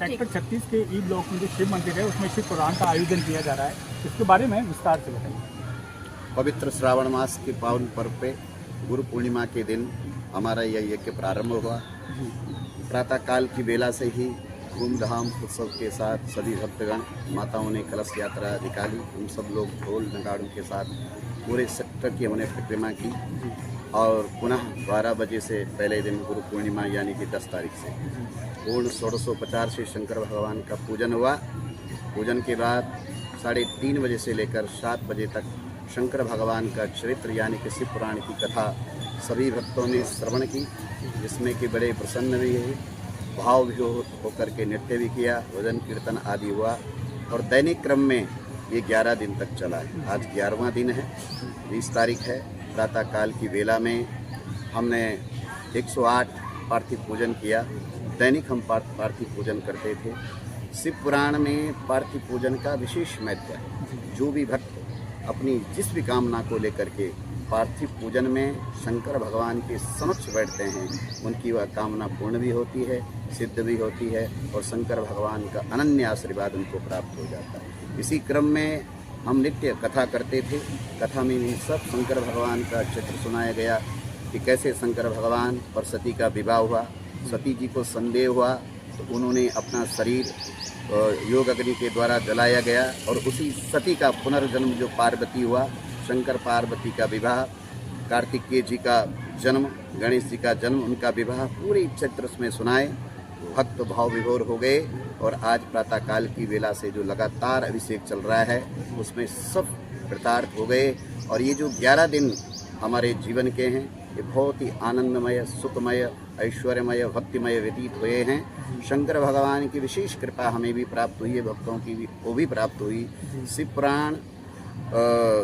Sector 36 के E block में जो शिव मंदिर है उसमें शिव पुराण का आयोजन किया जा रहा है, इसके बारे में विस्तार से बताइए। पवित्र श्रावण मास के पावन पर्व पे गुरु पूर्णिमा के दिन हमारा यह यज्ञ प्रारंभ हुआ। प्रातःकाल की बेला से ही धूमधाम उत्सव के साथ सभी भक्तगण, माताओं ने कलश यात्रा निकाली। हम सब लोग ढोल नगाड़ों के साथ पूरे सेक्टर की हमने परिक्रमा की और पुनः 12 बजे से पहले दिन गुरु पूर्णिमा यानी कि 10 तारीख से पूर्ण 1650 से शंकर भगवान का पूजन हुआ। पूजन के बाद 3:30 बजे से लेकर 7 बजे तक शंकर भगवान का चरित्र यानी कि शिव पुराण की कथा सभी भक्तों ने श्रवण की, जिसमें कि बड़े प्रसन्न भी हुए, भाव भी होकर के नृत्य भी किया, भजन कीर्तन आदि हुआ और दैनिक क्रम में ये 11 दिन तक चला है। आज 11वां दिन है, 20 तारीख है। प्रातःकाल की बेला में हमने 108 पार्थिव पूजन किया। दैनिक हम पार्थिव पूजन करते थे। शिव पुराण में पार्थिव पूजन का विशेष महत्व है। जो भी भक्त अपनी जिस भी कामना को लेकर के पार्थिव पूजन में शंकर भगवान के समक्ष बैठते हैं, उनकी वह कामना पूर्ण भी होती है, सिद्ध भी होती है और शंकर भगवान का अनन्य आशीर्वाद उनको प्राप्त हो जाता है। इसी क्रम में हम नित्य कथा करते थे। कथा में भी सब शंकर भगवान का चित्र सुनाया गया कि कैसे शंकर भगवान और सती का विवाह हुआ। सती जी को संदेह हुआ तो उन्होंने अपना शरीर योग अग्नि के द्वारा जलाया गया और उसी सती का पुनर्जन्म जो पार्वती हुआ, शंकर पार्वती का विवाह, कार्तिकेय जी का जन्म, गणेश जी का जन्म, उनका विवाह पूरे चित्र में सुनाए। भक्त भाव विभोर हो गए और आज प्रातःकाल की वेला से जो लगातार अभिषेक चल रहा है उसमें सब कृतार्थ हो गए। और ये जो 11 दिन हमारे जीवन के हैं ये बहुत ही आनंदमय, सुखमय, ऐश्वर्यमय, भक्तिमय व्यतीत हुए हैं। शंकर भगवान की विशेष कृपा हमें भी प्राप्त हुई है, भक्तों की भी वो भी प्राप्त हुई। शिव पुराण,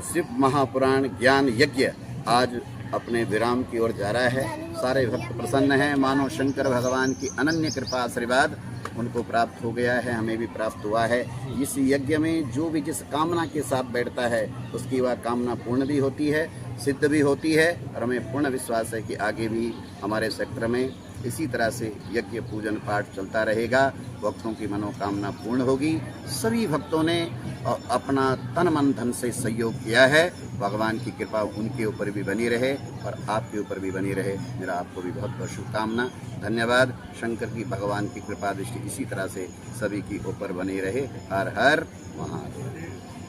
शिव महापुराण ज्ञान यज्ञ आज अपने विराम की ओर जा रहा है। सारे भक्त प्रसन्न हैं, मानो शंकर भगवान की अनन्य कृपा आशीर्वाद उनको प्राप्त हो गया है, हमें भी प्राप्त हुआ है। इस यज्ञ में जो भी जिस कामना के साथ बैठता है उसकी वह कामना पूर्ण भी होती है, सिद्ध भी होती है और हमें पूर्ण विश्वास है कि आगे भी हमारे सेक्टर में इसी तरह से यज्ञ पूजन पाठ चलता रहेगा। भक्तों की मनोकामना पूर्ण होगी। सभी भक्तों ने अपना तन मन धन से सहयोग किया है। भगवान की कृपा उनके ऊपर भी बनी रहे और आपके ऊपर भी बनी रहे। मेरा आपको भी बहुत बहुत शुभकामना, धन्यवाद। शंकर की भगवान की कृपा दृष्टि इसी तरह से सभी की ऊपर बनी रहे। हर हर महादेव।